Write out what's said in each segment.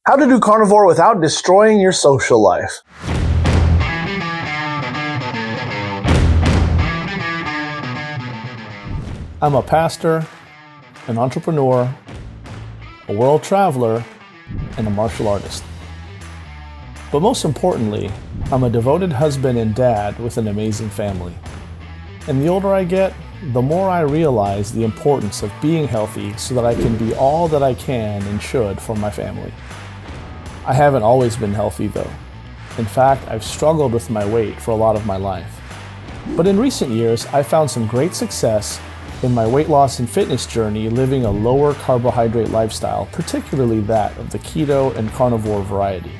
How to do carnivore without destroying your social life. I'm a pastor, an entrepreneur, a world traveler, and a martial artist. But most importantly, I'm a devoted husband and dad with an amazing family. And the older I get, the more I realize the importance of being healthy so that I can be all that I can and should for my family. I haven't always been healthy though. In fact, I've struggled with my weight for a lot of my life. But in recent years, I found some great success in my weight loss and fitness journey living a lower carbohydrate lifestyle, particularly that of the keto and carnivore variety.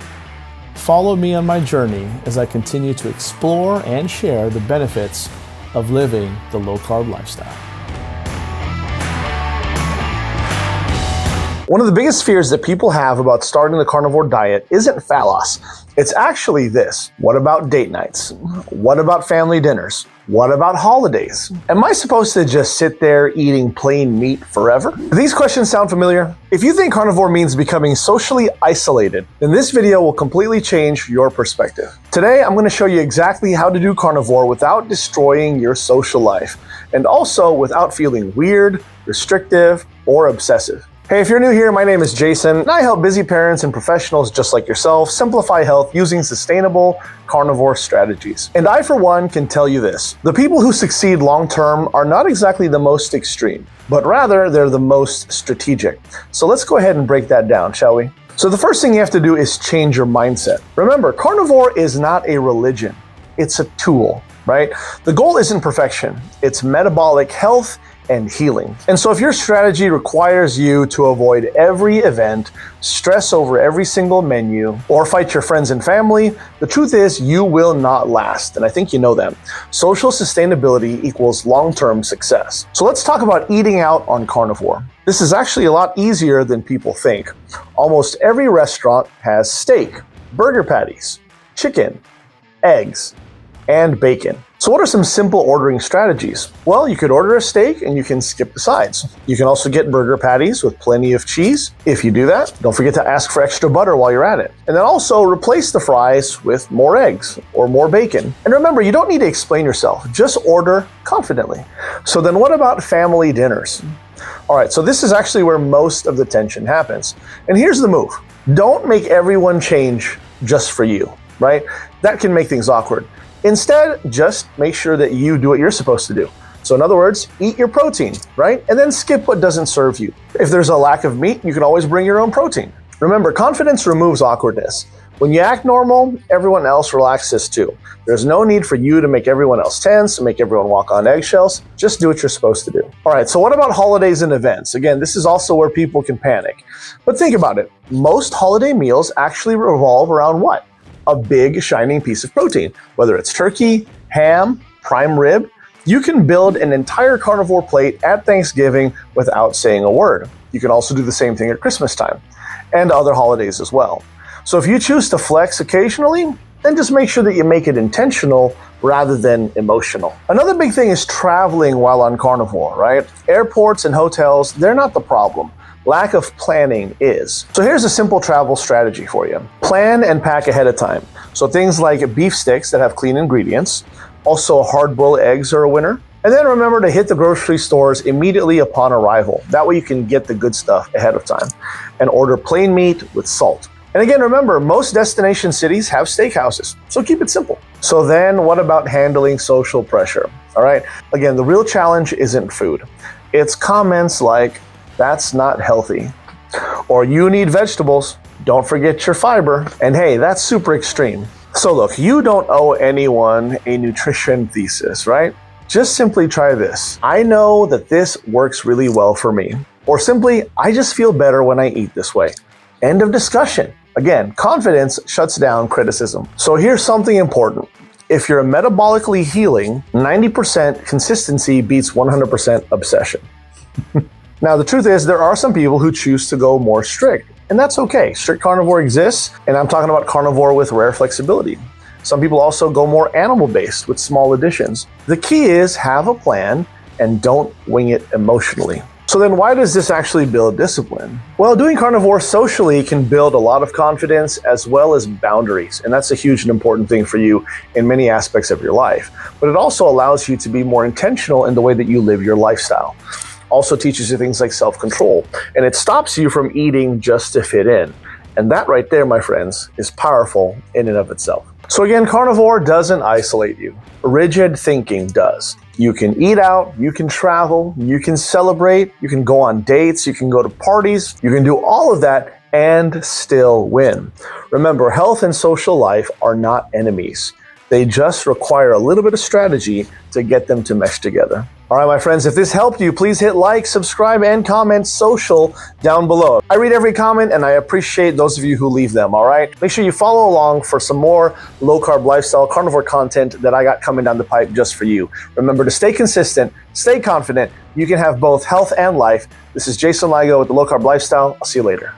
Follow me on my journey as I continue to explore and share the benefits of living the low-carb lifestyle. One of the biggest fears that people have about starting the carnivore diet isn't fat loss. It's actually this. What about date nights? What about family dinners? What about holidays? Am I supposed to just sit there eating plain meat forever? Do these questions sound familiar? If you think carnivore means becoming socially isolated, then this video will completely change your perspective. Today, I'm going to show you exactly how to do carnivore without destroying your social life, and also without feeling weird, restrictive, or obsessive. Hey, if you're new here, my name is Jason, and I help busy parents and professionals just like yourself simplify health using sustainable carnivore strategies. And I, for one, can tell you this. The people who succeed long-term are not exactly the most extreme, but rather they're the most strategic. So let's go ahead and break that down, shall we? So the first thing you have to do is change your mindset. Remember, carnivore is not a religion. It's a tool, right? The goal isn't perfection. It's metabolic health and healing. And so if your strategy requires you to avoid every event, stress over every single menu, or fight your friends and family, the truth is you will not last. And I think you know that. Social sustainability equals long-term success. So let's talk about eating out on carnivore. This is actually a lot easier than people think. Almost every restaurant has steak, burger patties, chicken, eggs, and bacon. So what are some simple ordering strategies? Well, you could order a steak and you can skip the sides. You can also get burger patties with plenty of cheese. If you do that, don't forget to ask for extra butter while you're at it. And then also replace the fries with more eggs or more bacon. And remember, you don't need to explain yourself. Just order confidently. So then what about family dinners? All right, so this is actually where most of the tension happens. And here's the move. Don't make everyone change just for you, right? That can make things awkward. Instead, just make sure that you do what you're supposed to do. So in other words, eat your protein, right? And then skip what doesn't serve you. If there's a lack of meat, you can always bring your own protein. Remember, confidence removes awkwardness. When you act normal, everyone else relaxes too. There's no need for you to make everyone else tense and make everyone walk on eggshells. Just do what you're supposed to do. All right, so what about holidays and events? Again, this is also where people can panic. But think about it. Most holiday meals actually revolve around what? A big shining piece of protein, whether it's turkey, ham, prime rib. You can build an entire carnivore plate at Thanksgiving without saying a word. You can also do the same thing at Christmas time and other holidays as well. So if you choose to flex occasionally, then just make sure that you make it intentional rather than emotional. Another big thing is traveling while on carnivore, right? Airports and hotels, they're not the problem. Lack of planning is. So here's a simple travel strategy for you. Plan and pack ahead of time. So things like beef sticks that have clean ingredients. Also, hard-boiled eggs are a winner. And then remember to hit the grocery stores immediately upon arrival. That way you can get the good stuff ahead of time. And order plain meat with salt. And again, remember, most destination cities have steakhouses. So keep it simple. So then what about handling social pressure? All right. Again, the real challenge isn't food. It's comments like, "That's not healthy," or "You need vegetables, don't forget your fiber." And hey, that's super extreme. So look, you don't owe anyone a nutrition thesis, right? Just simply try this. "I know that this works really well for me." Or simply, "I just feel better when I eat this way." End of discussion. Again, confidence shuts down criticism. So here's something important. If you're metabolically healing, 90% consistency beats 100% obsession. Now, the truth is there are some people who choose to go more strict, and that's okay. Strict carnivore exists, and I'm talking about carnivore with rare flexibility. Some people also go more animal-based with small additions. The key is have a plan and don't wing it emotionally. So then why does this actually build discipline? Well, doing carnivore socially can build a lot of confidence as well as boundaries. And that's a huge and important thing for you in many aspects of your life. But it also allows you to be more intentional in the way that you live your lifestyle. Also teaches you things like self-control. And it stops you from eating just to fit in. And that right there, my friends, is powerful in and of itself. So again, carnivore doesn't isolate you. Rigid thinking does. You can eat out, you can travel, you can celebrate, you can go on dates, you can go to parties, you can do all of that and still win. Remember, health and social life are not enemies. They just require a little bit of strategy to get them to mesh together. All right, my friends, if this helped you, please hit like, subscribe, and comment social down below. I read every comment and I appreciate those of you who leave them, all right? Make sure you follow along for some more low-carb lifestyle carnivore content that I got coming down the pipe just for you. Remember to stay consistent, stay confident. You can have both health and life. This is Jason Ligo with the Low Carb Lifestyle. I'll see you later.